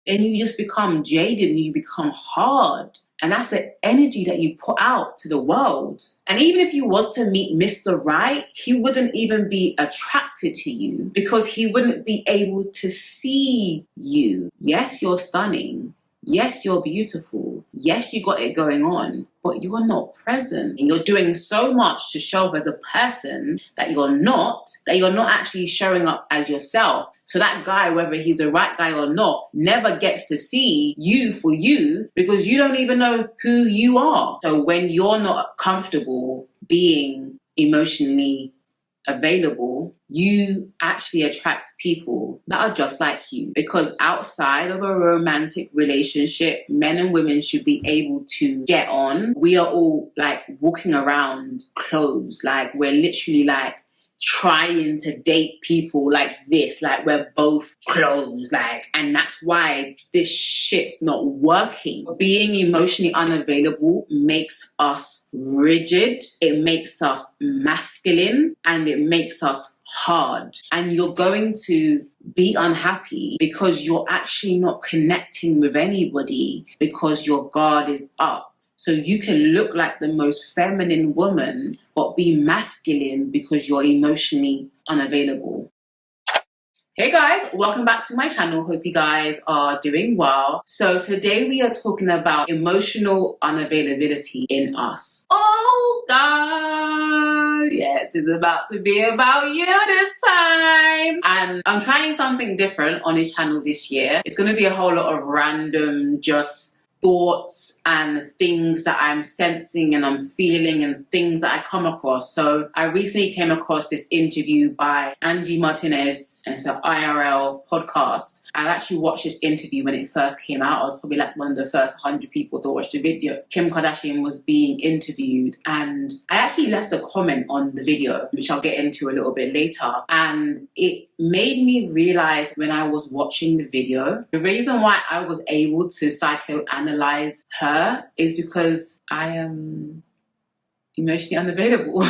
then you just become jaded and you become hard. And that's the energy that you put out to the world. And even if you was to meet Mr. Right, he wouldn't even be attracted to you because he wouldn't be able to see you. Yes, you're stunning. Yes, you're beautiful. Yes, you got it going on, but you're not present. And you're doing so much to show up as a person that you're not actually showing up as yourself. So that guy, whether he's the right guy or not, never gets to see you for you because you don't even know who you are. So when you're not comfortable being emotionally available, you actually attract people that are just like you. Because outside of a romantic relationship, men and women should be able to get on. We are all like walking around clothes, like we're literally like trying to date people like this, like we're both clothes, like, and that's why this shit's not working. Being emotionally unavailable makes us rigid, it makes us masculine, and it makes us hard. And you're going to be unhappy because you're actually not connecting with anybody because your guard is up. So you can look like the most feminine woman, but be masculine because you're emotionally unavailable. Hey guys, welcome back to my channel. Hope you guys are doing well. So today we are talking about emotional unavailability in us. Oh God, yes, it's about to be about you this time. And I'm trying something different on this channel this year. It's going to be a whole lot of random just thoughts and things that I'm sensing and I'm feeling and things that I come across. So I recently came across this interview by Angie Martinez, and it's an IRL podcast. I actually watched this interview when it first came out. I was probably like one of the first 100 people to watch the video. Kim Kardashian was being interviewed, and I actually left a comment on the video, which I'll get into a little bit later. And it made me realize when I was watching the video, the reason why I was able to psychoanalyze her is because I am emotionally unavailable.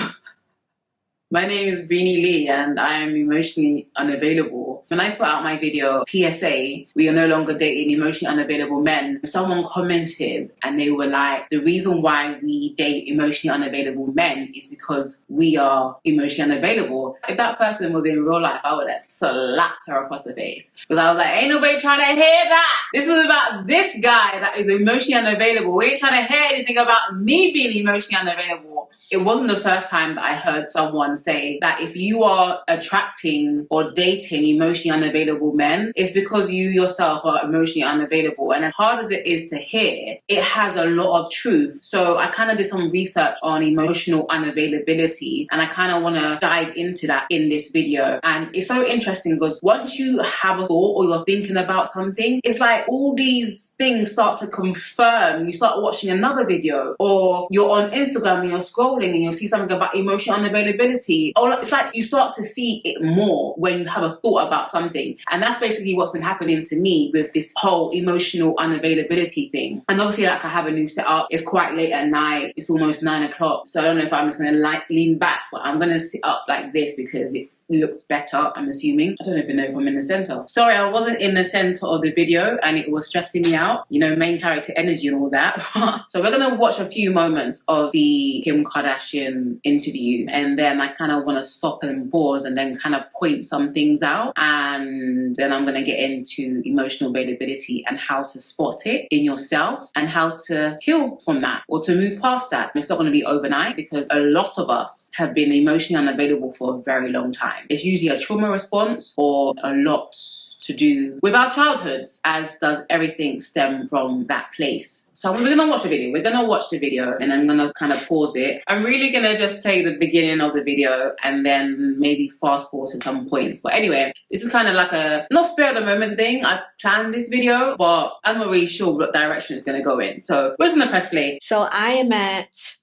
My name is Breeny Lee and I am emotionally unavailable. When I put out my video, PSA, we are no longer dating emotionally unavailable men, someone commented and they were like, the reason why we date emotionally unavailable men is because we are emotionally unavailable. If that person was in real life, I would have slapped her across the face. Because I was like, ain't nobody trying to hear that. This is about this guy that is emotionally unavailable. We ain't trying to hear anything about me being emotionally unavailable. It wasn't the first time that I heard someone say that if you are attracting or dating emotionally unavailable men, it's because you yourself are emotionally unavailable. And as hard as it is to hear, it has a lot of truth. So I kind of did some research on emotional unavailability, and I kind of want to dive into that in this video. And it's so interesting because once you have a thought or you're thinking about something, it's like all these things start to confirm. You start watching another video, or you're on Instagram and you're scrolling and you'll see something about emotional unavailability. Or it's like you start to see it more when you have a thought about something. And that's basically what's been happening to me with this whole emotional unavailability thing. And obviously, like, I have a new setup. It's quite late at night. It's almost 9 o'clock. So I don't know if I'm just going to lean back, but I'm going to sit up like this because it looks better, I'm assuming. I don't even know if I'm in the center. Sorry, I wasn't in the center of the video and it was stressing me out. You know, main character energy and all that. So we're going to watch a few moments of the Kim Kardashian interview, and then I kind of want to stop and pause and then kind of point some things out. And then I'm going to get into emotional availability and how to spot it in yourself and how to heal from that or to move past that. It's not going to be overnight because a lot of us have been emotionally unavailable for a very long time. It's usually a trauma response or a lot to do with our childhoods, as does everything stem from that place. So we're going to watch the video. We're going to watch the video and I'm going to kind of pause it. I'm really going to just play the beginning of the video and then maybe fast forward to some points. But anyway, this is kind of like a not spur of the moment thing. I planned this video, but I'm not really sure what direction it's going to go in. So we're just going to press play. So I am at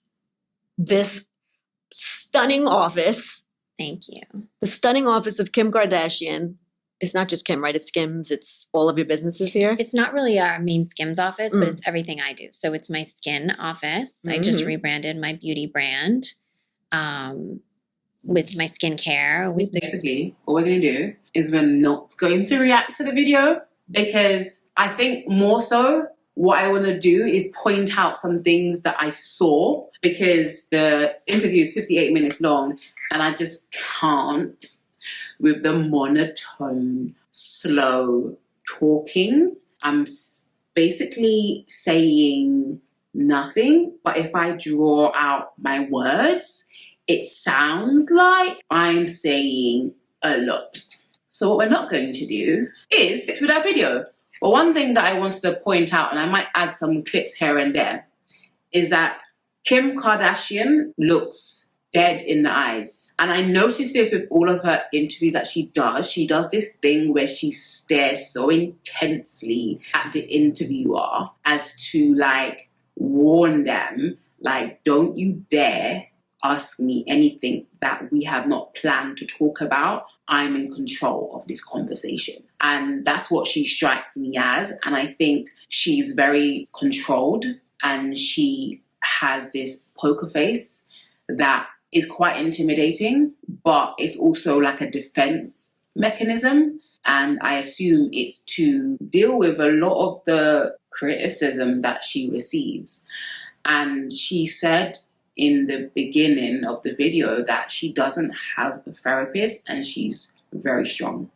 this stunning office. Thank you. The stunning office of Kim Kardashian. It's not just Kim, right? It's Skims. It's all of your businesses here. It's not really our main Skims office, but it's everything I do. So it's my skin office. I just rebranded my beauty brand with my skincare. Basically, what we're going to do is we're not going to react to the video. because I think more so what I want to do is point out some things that I saw, because the interview is 58 minutes long and I just can't with the monotone, slow talking. I'm basically saying nothing, but if I draw out my words, it sounds like I'm saying a lot. So what we're not going to do is sit through that video. But one thing that I wanted to point out, and I might add some clips here and there, is that Kim Kardashian looks dead in the eyes. And I noticed this with all of her interviews that she does. She does this thing where she stares so intensely at the interviewer as to like warn them, like, don't you dare ask me anything that we have not planned to talk about. I'm in control of this conversation. And that's what she strikes me as. And I think she's very controlled and she has this poker face that is quite intimidating, but it's also like a defense mechanism. And I assume it's to deal with a lot of the criticism that she receives. And she said in the beginning of the video that she doesn't have a therapist and she's very strong.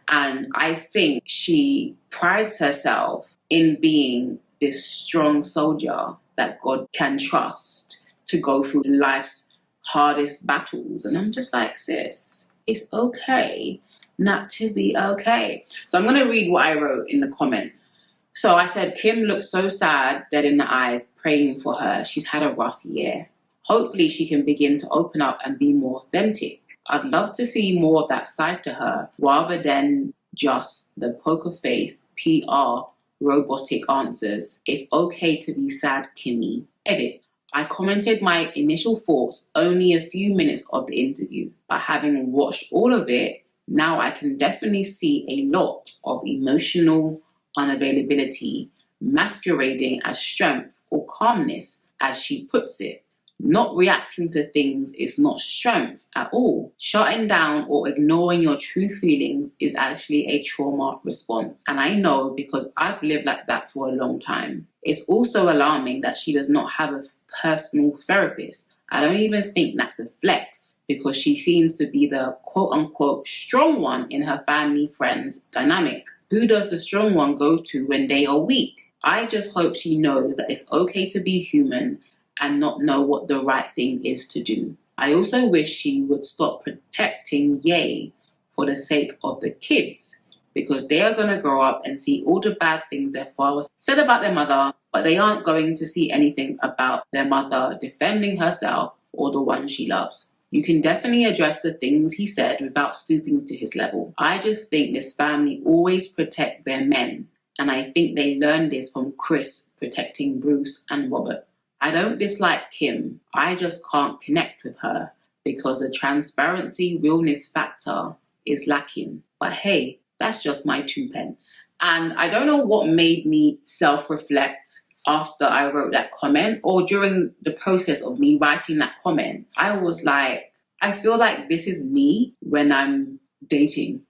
And I think she prides herself in being this strong soldier that God can trust to go through life's hardest battles. And I'm just like, sis, it's okay not to be okay. So I'm going to read what I wrote in the comments. So I said, Kim looks so sad, dead in the eyes, praying for her. She's had a rough year. Hopefully she can begin to open up and be more authentic. I'd love to see more of that side to her rather than just the poker face, PR, robotic answers. It's okay to be sad, Kimmy. Edit. I commented my initial thoughts only a few minutes of the interview, but having watched all of it, now I can definitely see a lot of emotional unavailability masquerading as strength or calmness, as she puts it. Not reacting to things is not strength at all. Shutting down or ignoring your true feelings is actually a trauma response. And I know because I've lived like that for a long time. It's also alarming that she does not have a personal therapist. I don't even think that's a flex because she seems to be the quote unquote strong one in her family friends dynamic. Who does the strong one go to when they are weak? I just hope she knows that it's okay to be human and not know what the right thing is to do. I also wish she would stop protecting Ye for the sake of the kids, because they are going to grow up and see all the bad things their father said about their mother, but they aren't going to see anything about their mother defending herself or the one she loves. You can definitely address the things he said without stooping to his level. I just think this family always protect their men, and I think they learned this from Chris protecting Bruce and Robert. I don't dislike Kim, I just can't connect with her because the transparency, realness factor is lacking. But hey, that's just my 2 pence. And I don't know what made me self-reflect after I wrote that comment or during the process of me writing that comment. I was like, I feel like this is me when I'm dating.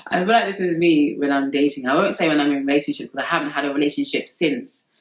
I feel like this is me when I'm dating. I won't say when I'm in a relationship because I haven't had a relationship since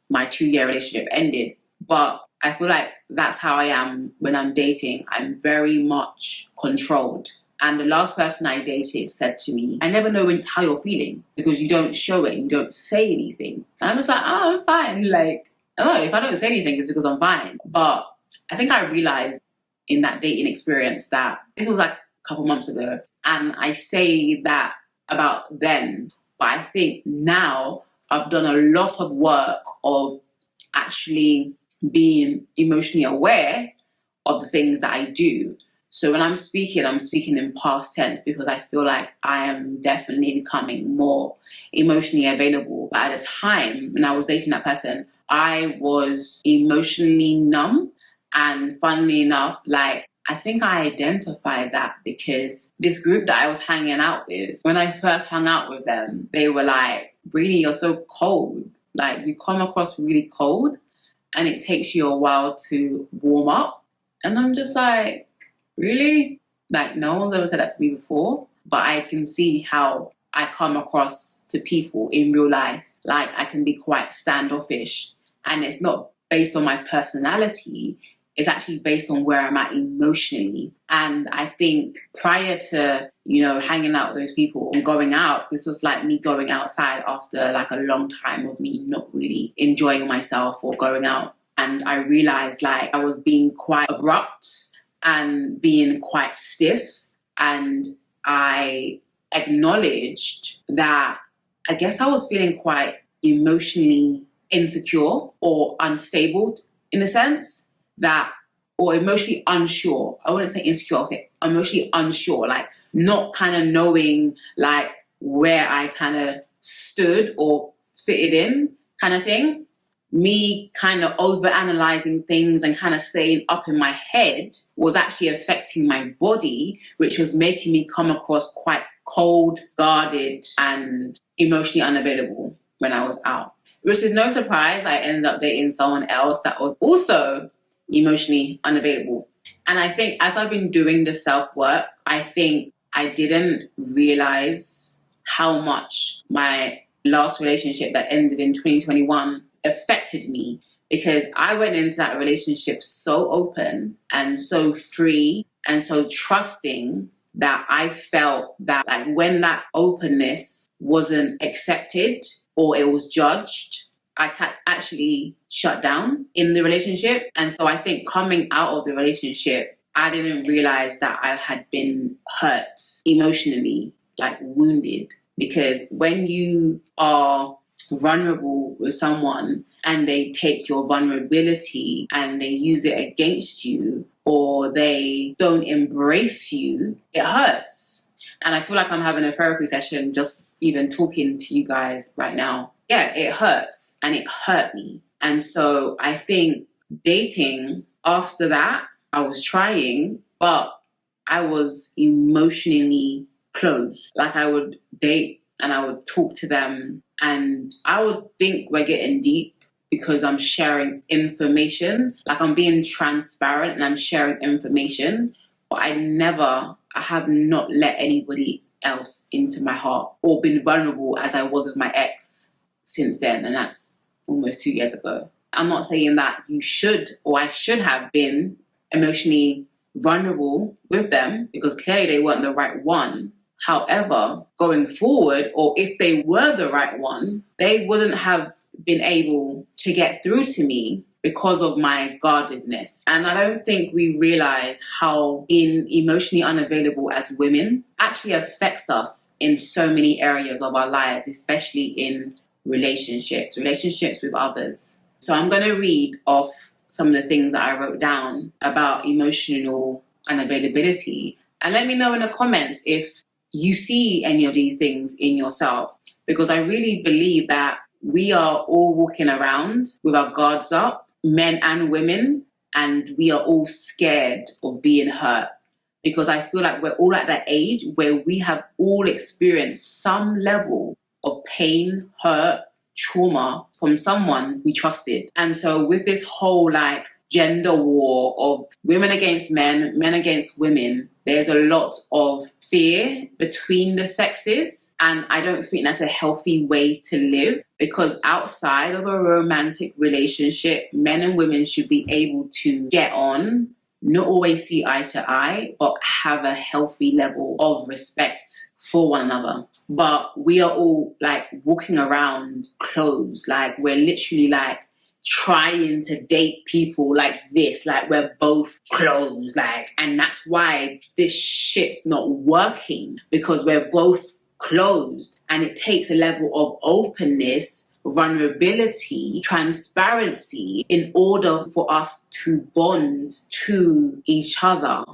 my 2-year relationship ended. But I feel like that's how I am when I'm dating. I'm very much controlled. And the last person I dated said to me, I never know how you're feeling because you don't show it, you don't say anything. And I'm just like, oh, I'm fine. Like, oh, if I don't say anything, it's because I'm fine. But I think I realized in that dating experience that this was like a couple months ago. And I say that about then. But I think now I've done a lot of work of actually being emotionally aware of the things that I do. So when I'm speaking in past tense because I feel like I am definitely becoming more emotionally available. But at the time when I was dating that person, I was emotionally numb. And funnily enough, like, I think I identified that because this group that I was hanging out with, when I first hung out with them, they were like, Breeny, you're so cold. Like, you come across really cold and it takes you a while to warm up. And I'm just like, really? Like, no one's ever said that to me before, but I can see how I come across to people in real life. Like, I can be quite standoffish, and it's not based on my personality. It's actually based on where I'm at emotionally. And I think prior to, hanging out with those people and going out, this was like me going outside after like a long time of me not really enjoying myself or going out. And I realized like I was being quite abrupt and being quite stiff. And I acknowledged that I guess I was feeling quite emotionally insecure or unstable in a sense. Or emotionally unsure. I wouldn't say insecure, I'll say emotionally unsure, like not kind of knowing like where I kind of stood or fitted in kind of thing. Me kind of overanalyzing things and kind of staying up in my head was actually affecting my body, which was making me come across quite cold, guarded, and emotionally unavailable when I was out. Which is no surprise, I ended up dating someone else that was also emotionally unavailable. And I think as I've been doing the self-work, I think I didn't realize how much my last relationship that ended in 2021 affected me, because I went into that relationship so open and so free and so trusting that I felt that like when that openness wasn't accepted or it was judged, I actually shut down in the relationship. And so I think coming out of the relationship, I didn't realize that I had been hurt emotionally, like wounded. Because when you are vulnerable with someone and they take your vulnerability and they use it against you, or they don't embrace you, it hurts. And I feel like I'm having a therapy session just even talking to you guys right now. Yeah, it hurts, and it hurt me. And so I think dating after that, I was trying, but I was emotionally closed. Like I would date and I would talk to them and I would think we're getting deep because I'm sharing information. Like I'm being transparent and I'm sharing information, but I have not let anybody else into my heart or been vulnerable as I was with my ex since then, and that's almost 2 years ago. I'm not saying that you should or I should have been emotionally vulnerable with them, because clearly they weren't the right one. However, going forward, or if they were the right one, they wouldn't have been able to get through to me because of my guardedness. And I don't think we realize how being emotionally unavailable as women actually affects us in so many areas of our lives, especially in relationships with others. So I'm going to read off some of the things that I wrote down about emotional unavailability, and let me know in the comments if you see any of these things in yourself, because I really believe that we are all walking around with our guards up, men and women, and we are all scared of being hurt, because I feel like we're all at that age where we have all experienced some level of pain, hurt, trauma from someone we trusted. And so with this whole like gender war of women against men, men against women, there's a lot of fear between the sexes. And I don't think that's a healthy way to live, because outside of a romantic relationship, men and women should be able to get on, not always see eye to eye, but have a healthy level of respect for one another. But we are all like walking around closed, like we're literally like trying to date people like this, like we're both closed, like, and that's why this shit's not working, because we're both closed, and it takes a level of openness, vulnerability, transparency in order for us to bond to each other.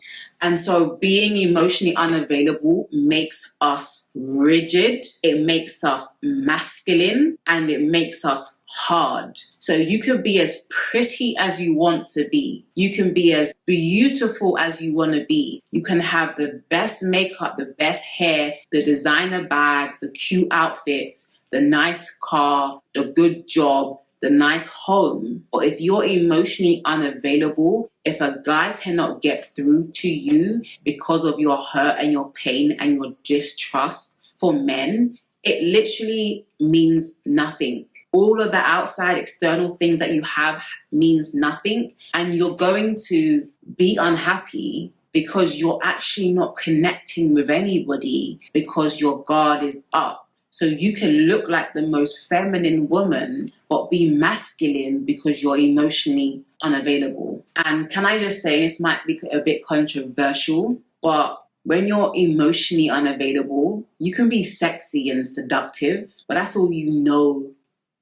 And so being emotionally unavailable makes us rigid, it makes us masculine, and it makes us hard. So you can be as pretty as you want to be. You can be as beautiful as you want to be. You can have the best makeup, the best hair, the designer bags, the cute outfits, the nice car, the good job, the nice home. But if you're emotionally unavailable, if a guy cannot get through to you because of your hurt and your pain and your distrust for men, it literally means nothing. All of the outside external things that you have means nothing. And you're going to be unhappy because you're actually not connecting with anybody because your guard is up. So you can look like the most feminine woman, but be masculine because you're emotionally unavailable. And can I just say, this might be a bit controversial, but when you're emotionally unavailable, you can be sexy and seductive, but that's all you know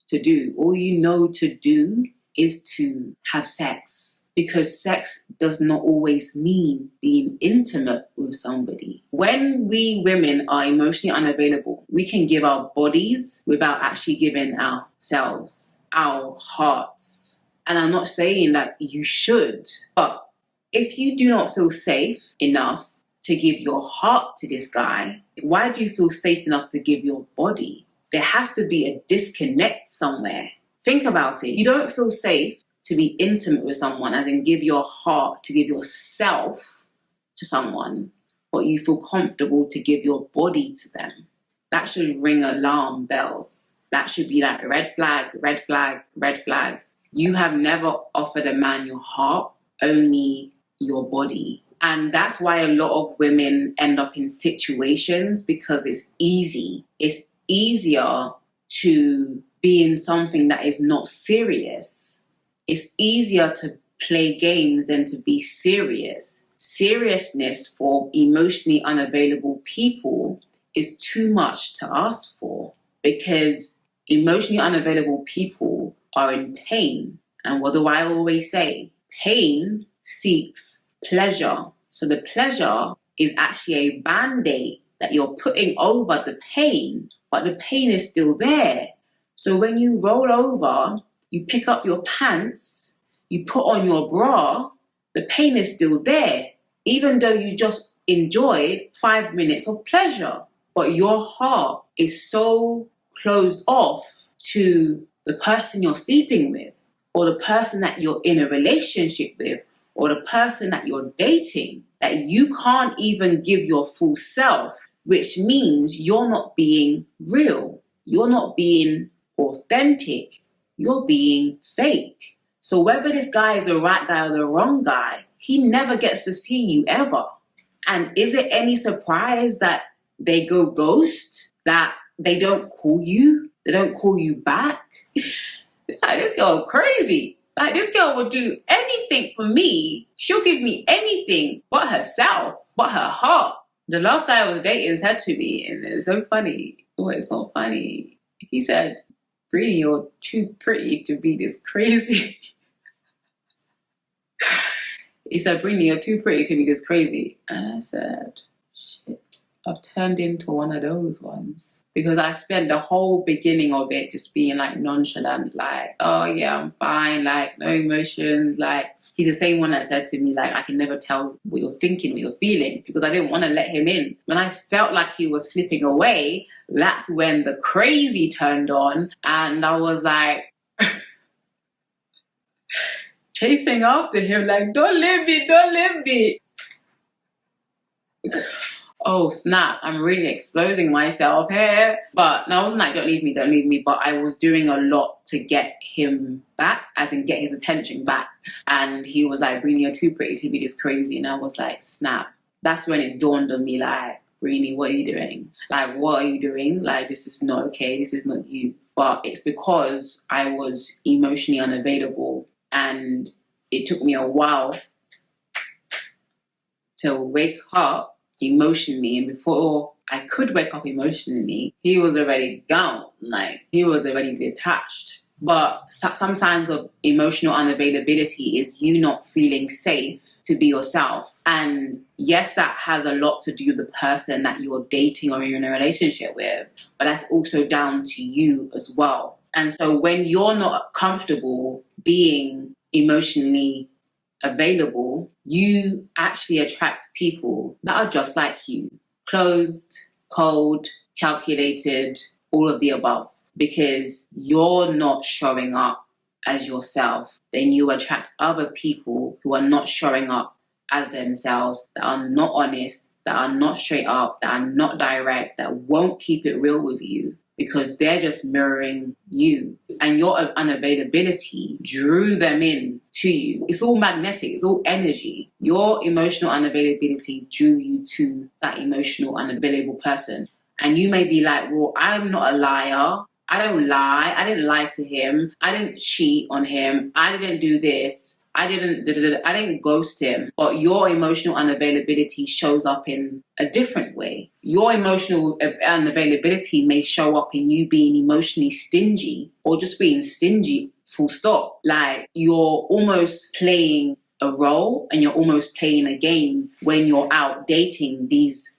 to do. All you know to do is to have sex, because sex does not always mean being intimate with somebody. When we women are emotionally unavailable, we can give our bodies without actually giving ourselves, our hearts. And I'm not saying that you should, but if you do not feel safe enough to give your heart to this guy, why do you feel safe enough to give your body? There has to be a disconnect somewhere. Think about it. You don't feel safe to be intimate with someone, as in give your heart, to give yourself to someone, but you feel comfortable to give your body to them. That should ring alarm bells. That should be like red flag, red flag, red flag. You have never offered a man your heart, only your body. And that's why a lot of women end up in situations, because it's easy. It's easier to be in something that is not serious. It's easier to play games than to be serious. Seriousness for emotionally unavailable people is too much to ask for, because emotionally unavailable people are in pain. And what do I always say? Pain seeks pleasure. So the pleasure is actually a band-aid that you're putting over the pain, but the pain is still there. So when you roll over, you pick up your pants, you put on your bra, the pain is still there, even though you just enjoyed 5 minutes of pleasure. But your heart is so closed off to the person you're sleeping with, or the person that you're in a relationship with, or the person that you're dating, that you can't even give your full self, which means you're not being real. You're not being authentic. You're being fake. So whether this guy is the right guy or the wrong guy, he never gets to see you ever. And is it any surprise that they go ghost, that they don't call you back? Like, this girl crazy. Like, this girl will do anything for me. She'll give me anything but herself, but her heart. The last guy I was dating said to me, and it's so funny. Well, it's not funny. He said, "Breeny, you're too pretty to be this crazy." He said, "Breeny, you're too pretty to be this crazy." And I said, shit, I've turned into one of those ones. Because I spent the whole beginning of it just being like nonchalant, like, oh yeah, I'm fine, like no emotions. Like, he's the same one that said to me, like, I can never tell what you're thinking, what you're feeling, because I didn't want to let him in. When I felt like he was slipping away, that's when the crazy turned on, and I was like chasing after him, like, don't leave me. Oh snap, I'm really exposing myself here. But no, I wasn't like, don't leave me, but I was doing a lot to get him back, as in get his attention back. And he was like, Breeny, you're too pretty to be this crazy. And I was like, snap. That's when it dawned on me, like, Breeny, what are you doing? Like, what are you doing? Like, this is not okay, this is not you. But it's because I was emotionally unavailable, and it took me a while to wake up emotionally, and before I could wake up emotionally, he was already gone. Like, he was already detached. But some signs of emotional unavailability is you not feeling safe to be yourself. And yes, that has a lot to do with the person that you're dating or you're in a relationship with, but that's also down to you as well. And so when you're not comfortable being emotionally available, you actually attract people that are just like you. Closed, cold, calculated, all of the above. Because you're not showing up as yourself, then you attract other people who are not showing up as themselves, that are not honest, that are not straight up, that are not direct, that won't keep it real with you, because they're just mirroring you. And your unavailability drew them in to you. It's all magnetic, it's all energy. Your emotional unavailability drew you to that emotional unavailable person. And you may be like, well, I'm not a liar. I don't lie. I didn't lie to him. I didn't cheat on him. I didn't do this. I didn't ghost him. But your emotional unavailability shows up in a different way. Your emotional unavailability may show up in you being emotionally stingy, or just being stingy, full stop. Like, you're almost playing a role and you're almost playing a game when you're out dating these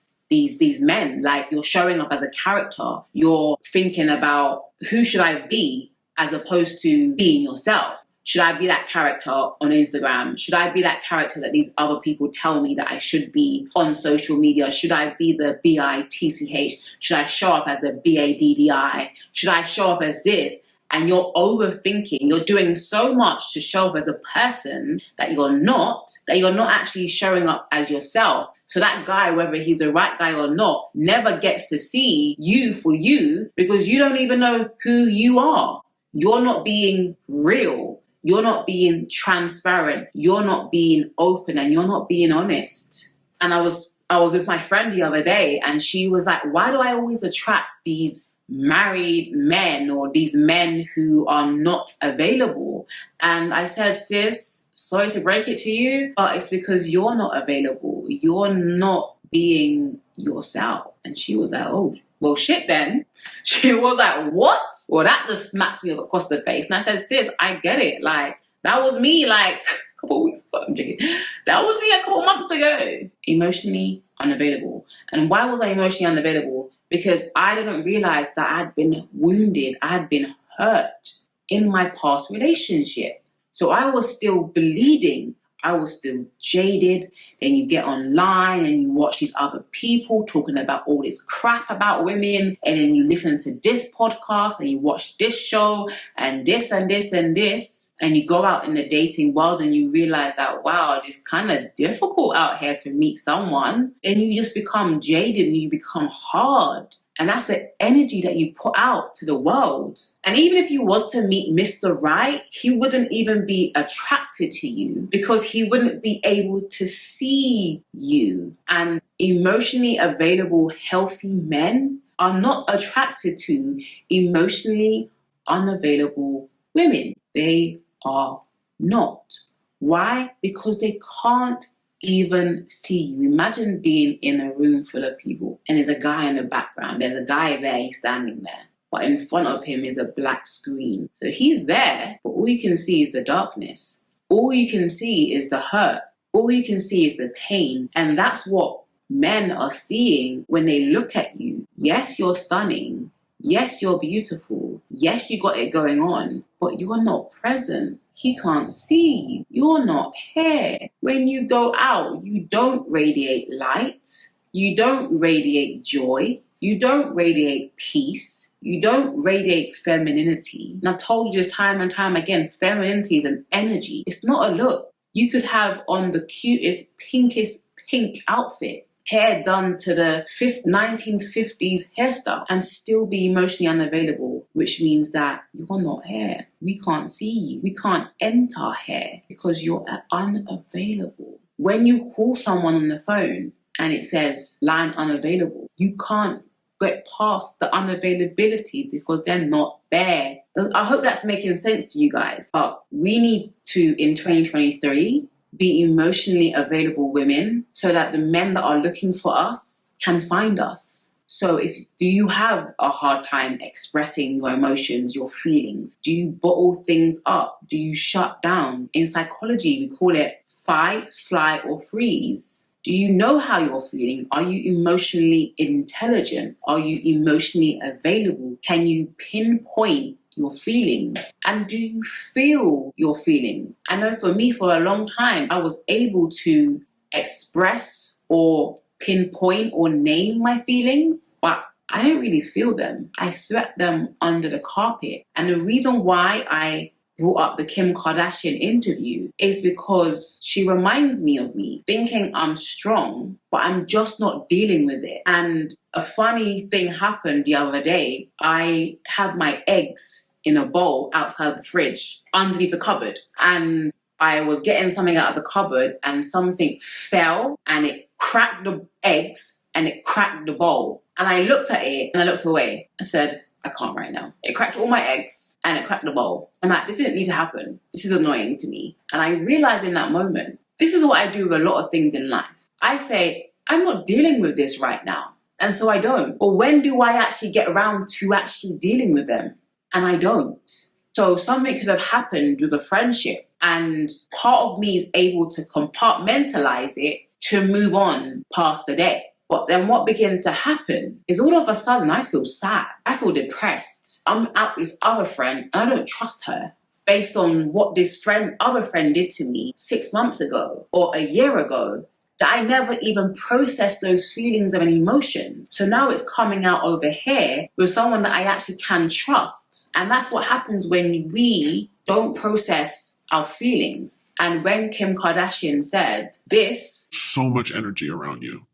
men. Like, you're showing up as a character. You're thinking about, who should I be, as opposed to being yourself. Should I be that character on Instagram? Should I be that character that these other people tell me that I should be on social media? Should I be the BITCH? Should I show up as the BADDI? Should I show up as this? And you're overthinking. You're doing so much to show up as a person that you're not actually showing up as yourself. So that guy, whether he's the right guy or not, never gets to see you for you, because you don't even know who you are. You're not being real. You're not being transparent. You're not being open, and you're not being honest. And I was with my friend the other day, and she was like, why do I always attract these married men, or these men who are not available? And I said, sis, sorry to break it to you, but it's because you're not available. You're not being yourself. And she was like, oh, well, shit then. She was like, what? Well, that just smacked me across the face. And I said, sis, I get it. Like, that was me like a couple of weeks ago. I'm joking. That was me a couple of months ago. Emotionally unavailable. And why was I emotionally unavailable? Because I didn't realize that I'd been wounded. I had been hurt in my past relationship. So I was still bleeding. I was still jaded. Then you get online and you watch these other people talking about all this crap about women. And then you listen to this podcast and you watch this show and this and this and this. And you go out in the dating world and you realize that, wow, it's kind of difficult out here to meet someone. And you just become jaded and you become hard. And that's the energy that you put out to the world. And even if you was to meet Mr. Right, he wouldn't even be attracted to you, because he wouldn't be able to see you. And emotionally available, healthy men are not attracted to emotionally unavailable women. They are not. Why? Because they can't even see you. Imagine being in a room full of people and there's a guy in the background. There's a guy there, he's standing there. But in front of him is a black screen. So he's there, but all you can see is the darkness. All you can see is the hurt. All you can see is the pain. And that's what men are seeing when they look at you. Yes, you're stunning. Yes, you're beautiful. Yes, you got it going on, but you're not present. He can't see you. You're not here. When you go out, you don't radiate light. You don't radiate joy. You don't radiate peace. You don't radiate femininity. And I've told you this time and time again, femininity is an energy. It's not a look. You could have on the cutest, pinkest pink outfit, hair done to the 1950s hairstyle, and still be emotionally unavailable, which means that you're not here. We can't see you. We can't enter here because you're unavailable. When you call someone on the phone and it says line unavailable, you can't get past the unavailability because they're not there. I hope that's making sense to you guys. But we need to, in 2023, be emotionally available women so that the men that are looking for us can find us. So do you have a hard time expressing your emotions, your feelings? Do you bottle things up? Do you shut down? In psychology, we call it fight, flight, or freeze. Do you know how you're feeling? Are you emotionally intelligent? Are you emotionally available? Can you pinpoint your feelings? And do you feel your feelings? I know for me, for a long time, I was able to express or pinpoint or name my feelings, but I didn't really feel them. I swept them under the carpet. And the reason why I brought up the Kim Kardashian interview is because she reminds me of me, thinking I'm strong, but I'm just not dealing with it. And a funny thing happened the other day. I had my eggs in a bowl outside the fridge, underneath the cupboard. And I was getting something out of the cupboard and something fell and it cracked the eggs and it cracked the bowl. And I looked at it and I looked away. I said, I can't right now. It cracked all my eggs and it cracked the bowl. I'm like, this didn't need to happen. This is annoying to me. And I realized in that moment, this is what I do with a lot of things in life. I say, I'm not dealing with this right now. And so I don't. Or when do I actually get around to actually dealing with them? And I don't. So something could have happened with a friendship and part of me is able to compartmentalize it to move on past the day. But then what begins to happen is all of a sudden I feel sad. I feel depressed. I'm out with this other friend and I don't trust her based on what this other friend did to me 6 months ago or a year ago, that I never even processed those feelings and emotions. So now it's coming out over here with someone that I actually can trust. And that's what happens when we don't process our feelings. And when Kim Kardashian said this, so much energy around you.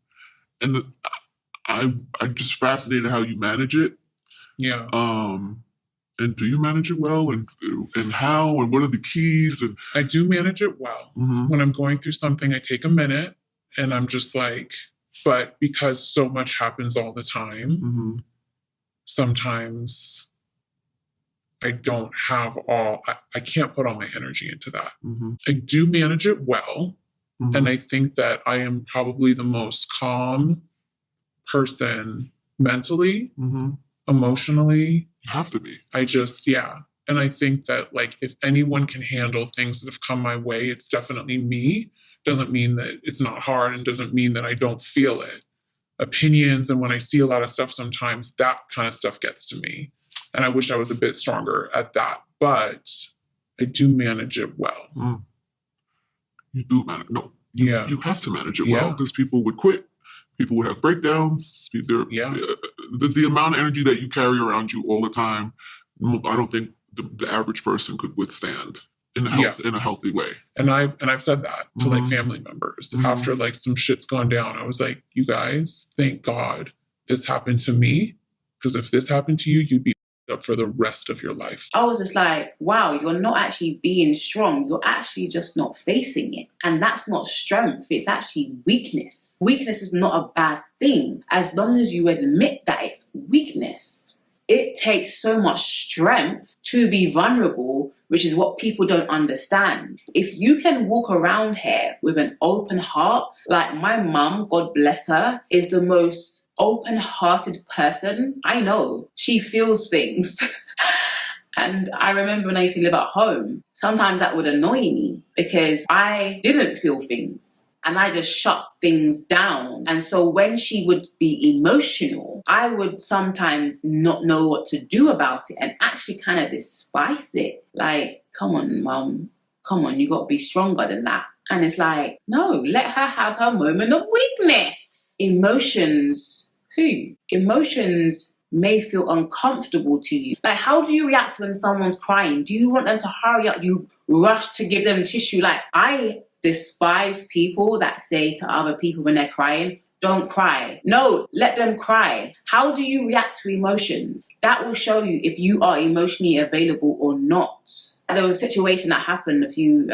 And I'm just fascinated how you manage it. Yeah. And do you manage it well? And how? And what are the keys? And I do manage it well. Mm-hmm. When I'm going through something, I take a minute and I'm just like, but because so much happens all the time, Mm-hmm. sometimes I don't have I can't put all my energy into that. Mm-hmm. I do manage it well. Mm-hmm. And I think that I am probably the most calm person mentally, Mm-hmm. emotionally. You have to be. Yeah. And I think that like if anyone can handle things that have come my way, it's definitely me. Doesn't mean that it's not hard and doesn't mean that I don't feel it. Opinions and when I see a lot of stuff, sometimes that kind of stuff gets to me. And I wish I was a bit stronger at that. But I do manage it well. Mm. You do manage. No, Yeah. you have to manage it Yeah. well because people would quit. People would have breakdowns. Yeah. The amount of energy that you carry around you all the time, I don't think the average person could withstand in a healthy way. And I've said that to like Mhm. family members Mhm. after like some shit's gone down. I was like, you guys, thank God this happened to me. Because if this happened to you, you'd be up for the rest of your life. I was just like, wow, you're not actually being strong. You're actually just not facing it. And that's not strength. It's actually weakness. Weakness is not a bad thing as long as you admit that it's weakness. It takes so much strength to be vulnerable, which is what people don't understand. If you can walk around here with an open heart, like my mum, God bless her, is the most open-hearted person I know. She feels things. And I remember when I used to live at home, sometimes that would annoy me because I didn't feel things and I just shut things down. And so when she would be emotional, I would sometimes not know what to do about it and actually kind of despise it. Like, come on, mum, come on, you got to be stronger than that. And it's like, no, let her have her moment of weakness. Emotions may feel uncomfortable to you. Like, how do you react when someone's crying? Do you want them to hurry up? You rush to give them tissue. Like, I despise people that say to other people when they're crying, don't cry. No, let them cry. How do you react to emotions? That will show you if you are emotionally available or not. There was a situation that happened a few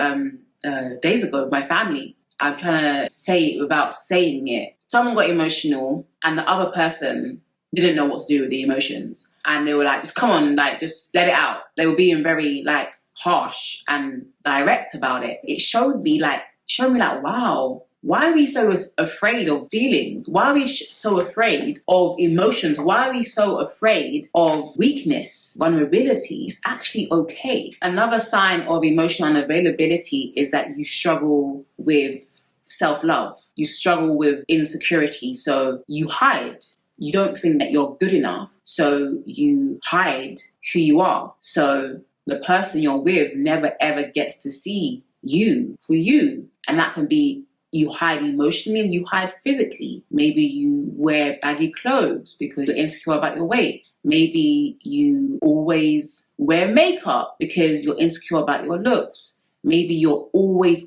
days ago with my family. I'm trying to say it without saying it. Someone got emotional and the other person didn't know what to do with the emotions. And they were like, just come on, like, just let it out. They were being very, like, harsh and direct about it. It showed me like, wow, why are we so afraid of feelings? Why are we so afraid of emotions? Why are we so afraid of weakness? Vulnerability is actually okay. Another sign of emotional unavailability is that you struggle with self-love. You struggle with insecurity, so you hide. You don't think that you're good enough, so you hide who you are. So the person you're with never ever gets to see you for you. And that can be you hide emotionally and you hide physically. Maybe you wear baggy clothes because you're insecure about your weight. Maybe you always wear makeup because you're insecure about your looks. Maybe you're always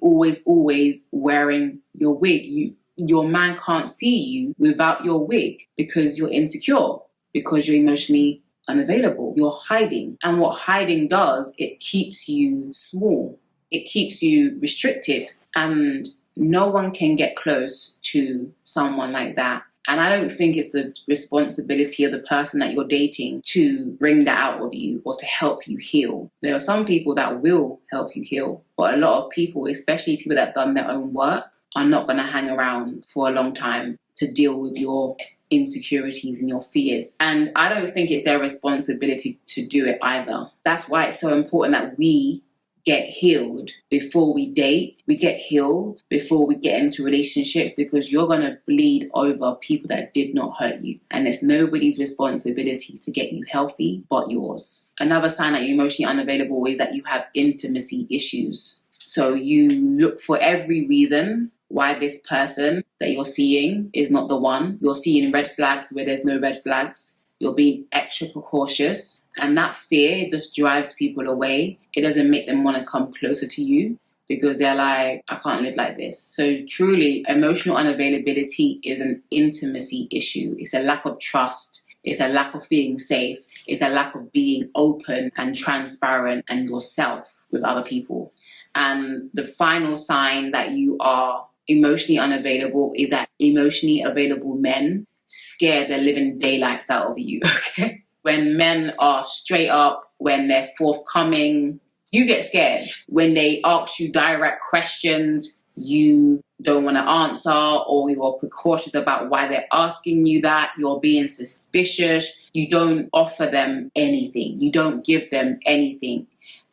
wearing your wig. Your man can't see you without your wig because you're insecure, because you're emotionally unavailable. You're hiding. And what hiding does, it keeps you small. It keeps you restricted. And no one can get close to someone like that. And I don't think it's the responsibility of the person that you're dating to bring that out of you or to help you heal. There are some people that will help you heal, but a lot of people, especially people that have done their own work, are not going to hang around for a long time to deal with your insecurities and your fears. And I don't think it's their responsibility to do it either. That's why it's so important that we get healed before we date. We get healed before we get into relationships, because you're going to bleed over people that did not hurt you. And it's nobody's responsibility to get you healthy but yours. Another sign that you're emotionally unavailable is that you have intimacy issues. So you look for every reason why this person that you're seeing is not the one. You're seeing red flags where there's no red flags. You're being extra precautious. And that fear just drives people away. It doesn't make them want to come closer to you because they're like, I can't live like this. So truly, emotional unavailability is an intimacy issue. It's a lack of trust. It's a lack of feeling safe. It's a lack of being open and transparent and yourself with other people. And the final sign that you are emotionally unavailable is that emotionally available men scare the living daylights out of you, okay? When men are straight up, when they're forthcoming, you get scared. When they ask you direct questions, you don't want to answer, or you're precautious about why they're asking you that. You're being suspicious. You don't offer them anything. You don't give them anything.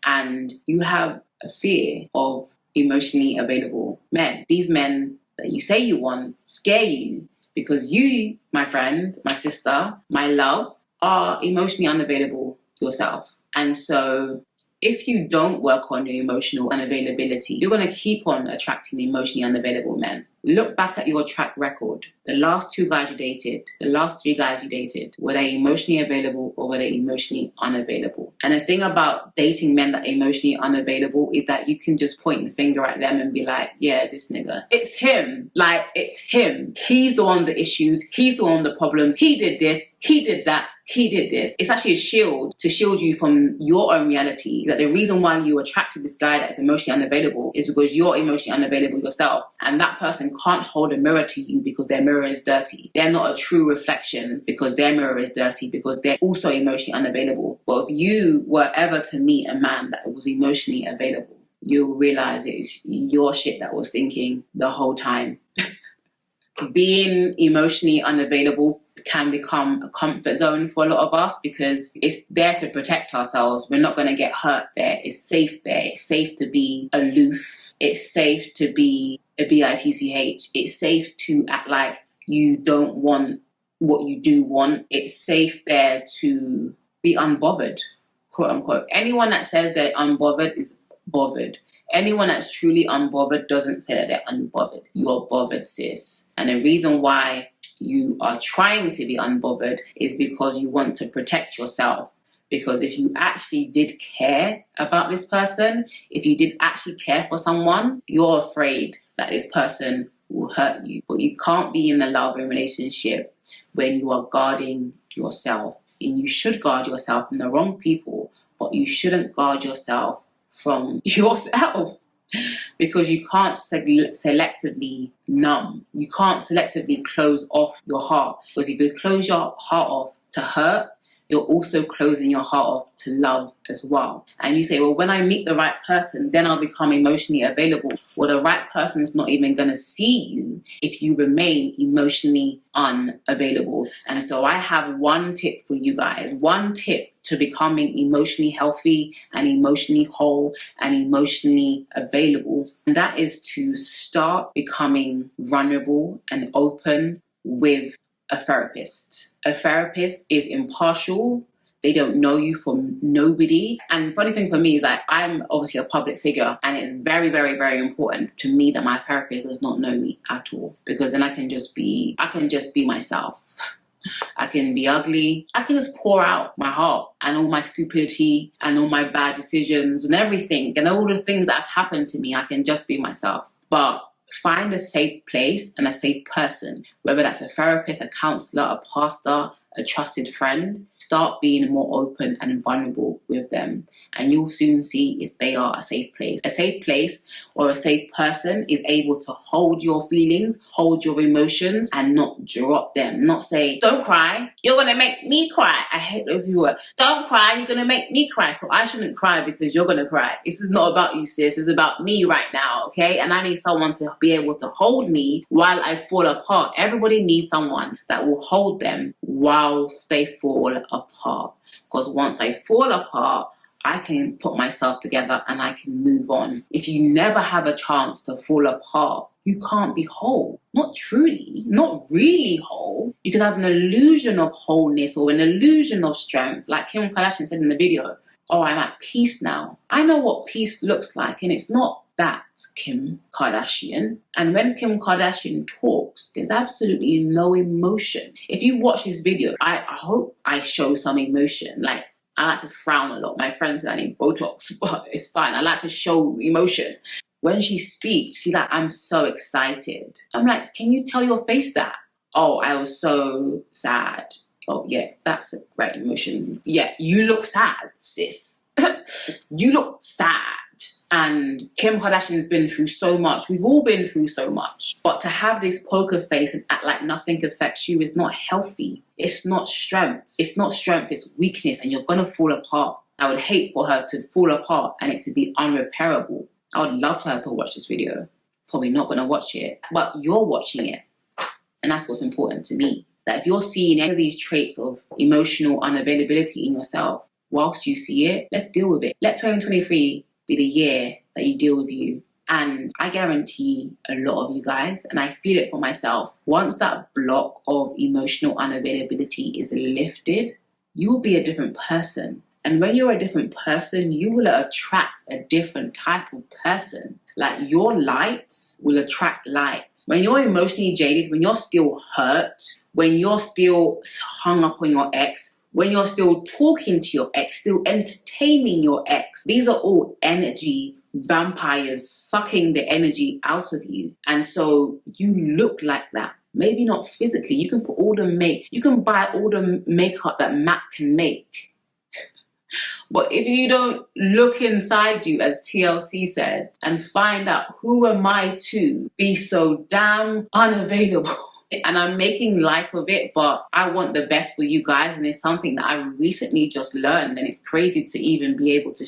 And you have a fear of emotionally available men. These men that you say you want scare you because you, my friend, my sister, my love, are emotionally unavailable yourself. And so if you don't work on your emotional unavailability, you're going to keep on attracting emotionally unavailable men. Look back at your track record. The last 2 guys you dated, the last 3 guys you dated, were they emotionally available or were they emotionally unavailable? And the thing about dating men that are emotionally unavailable is that you can just point the finger at them and be like, yeah, this nigga. It's him. Like, it's him. He's the one with the issues. He's the one with the problems. He did this. He did that. He did this. It's actually a shield to shield you from your own reality. That the reason why you attracted this guy that's emotionally unavailable is because you're emotionally unavailable yourself. And that person can't hold a mirror to you because their mirror is dirty. They're not a true reflection because their mirror is dirty, because they're also emotionally unavailable. But if you were ever to meet a man that was emotionally available, you'll realize it's your shit that was thinking the whole time. Being emotionally unavailable can become a comfort zone for a lot of us because it's there to protect ourselves. We're not going to get hurt there. It's safe there. It's safe to be aloof. It's safe to be a bitch. It's safe to act like you don't want what you do want. It's safe there to be unbothered, quote unquote. Anyone that says they're unbothered is bothered. Anyone that's truly unbothered doesn't say that they're unbothered. You're bothered, sis. And the reason why you are trying to be unbothered is because you want to protect yourself. Because if you actually did care about this person, if you did actually care for someone, you're afraid that this person will hurt you. But you can't be in a loving relationship when you are guarding yourself. And you should guard yourself from the wrong people, but you shouldn't guard yourself from yourself. Because you can't selectively numb. You can't selectively close off your heart. Because if you close your heart off to hurt, you're also closing your heart off to love as well. And you say, well, when I meet the right person, then I'll become emotionally available. Well, the right person's not even going to see you if you remain emotionally unavailable. And so I have one tip for you guys. One tip to becoming emotionally healthy and emotionally whole and emotionally available. And that is to start becoming vulnerable and open with a therapist. A therapist is impartial. They don't know you from nobody. And funny thing for me is like, I'm obviously a public figure, and it's very, very, very important to me that my therapist does not know me at all, because then I can just be myself. I can be ugly. I can just pour out my heart and all my stupidity and all my bad decisions and everything and all the things that have happened to me. I can just be myself. But find a safe place and a safe person, whether that's a therapist, a counselor, a pastor, a trusted friend. Start being more open and vulnerable with them, and you'll soon see if they are a safe place. A safe place or a safe person is able to hold your feelings, hold your emotions, and not drop them. Not say, don't cry, you're gonna make me cry. I hate those people. Don't cry, you're gonna make me cry. So I shouldn't cry because you're gonna cry. This is not about you, sis. It's about me right now, okay? And I need someone to be able to hold me while I fall apart. Everybody needs someone that will hold them whilst they fall apart. Because once I fall apart, I can put myself together and I can move on. If you never have a chance to fall apart, you can't be whole. Not truly, not really whole. You can have an illusion of wholeness or an illusion of strength. Like Kim Kardashian said in the video, oh, I'm at peace now. I know what peace looks like, and it's not that Kim Kardashian. And when Kim Kardashian talks, there's absolutely no emotion. If you watch this video, I hope I show some emotion. Like, I like to frown a lot. My friends say I need Botox, but it's fine. I like to show emotion. When she speaks, she's like, I'm so excited. I'm like, can you tell your face that? Oh, I was so sad. Oh, yeah, that's a great emotion. Yeah, you look sad, sis. You look sad. And Kim Kardashian's been through so much. We've all been through so much. But to have this poker face and act like nothing affects you is not healthy. It's not strength. It's not strength, it's weakness, and you're going to fall apart. I would hate for her to fall apart and it to be unrepairable. I would love for her to watch this video. Probably not going to watch it, but you're watching it. And that's what's important to me. That if you're seeing any of these traits of emotional unavailability in yourself, whilst you see it, let's deal with it. Let 2023 be the year that you deal with you. And I guarantee a lot of you guys, and I feel it for myself, once that block of emotional unavailability is lifted, you will be a different person. And when you're a different person, you will attract a different type of person. Like, your light will attract light. When you're emotionally jaded, when you're still hurt, when you're still hung up on your ex, when you're still talking to your ex, still entertaining your ex, these are all energy vampires sucking the energy out of you. And so you look like that. Maybe not physically. You can put all the you can buy all the makeup that Mac can make. But if you don't look inside you, as TLC said, and find out who am I to be so damn unavailable. And I'm making light of it, but I want the best for you guys. And it's something that I recently just learned. And it's crazy to even be able to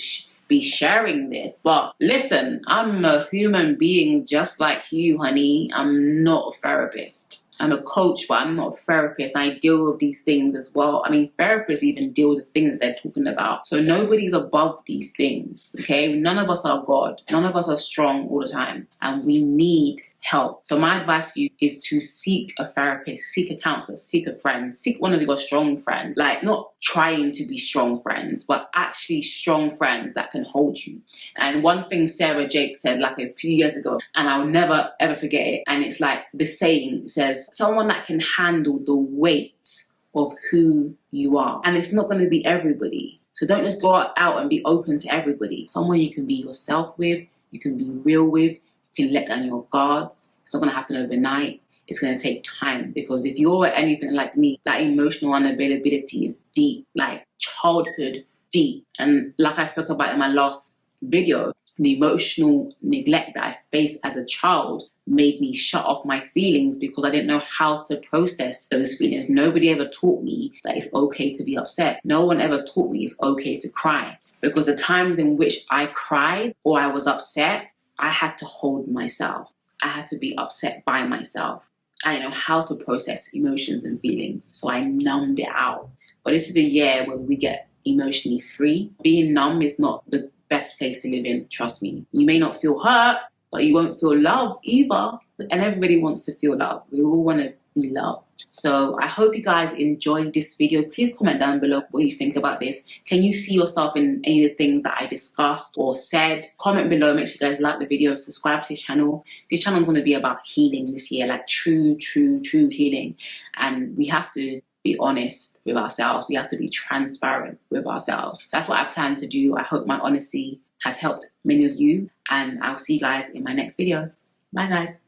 be sharing this. But listen, I'm a human being just like you, honey. I'm not a therapist. I'm a coach, but I'm not a therapist. And I deal with these things as well. I mean, therapists even deal with the things that they're talking about. So nobody's above these things, okay? None of us are God. None of us are strong all the time. And we need help. So my advice to you is to seek a therapist, seek a counselor, seek a friend, seek one of your strong friends. Like, not trying to be strong friends, but actually strong friends that can hold you. And one thing Sarah Jake said like a few years ago, and I'll never ever forget it. And it's like the saying says, someone that can handle the weight of who you are. And it's not going to be everybody. So don't just go out and be open to everybody. Someone you can be yourself with, you can be real with, you can let down your guards. It's not going to happen overnight. It's going to take time, because if you're anything like me, that emotional unavailability is deep, like childhood deep. And like I spoke about in my last video, the emotional neglect that I faced as a child made me shut off my feelings because I didn't know how to process those feelings. Nobody ever taught me that it's okay to be upset. No one ever taught me it's okay to cry, because the times in which I cried or I was upset, I had to hold myself. I had to be upset by myself. I didn't know how to process emotions and feelings, so I numbed it out. But this is the year where we get emotionally free. Being numb is not the best place to live in, trust me. You may not feel hurt, but you won't feel love either. And everybody wants to feel love. We all want to be loved. So I hope you guys enjoyed this video. Please comment down below what you think about this. Can you see yourself in any of the things that I discussed or said? Comment below. Make sure you guys like the video. Subscribe to this channel. This channel is going to be about healing this year, like true healing. And we have to be honest with ourselves. We have to be transparent with ourselves. That's what I plan to do. I hope my honesty has helped many of you, and I'll see you guys in my next video. Bye, guys.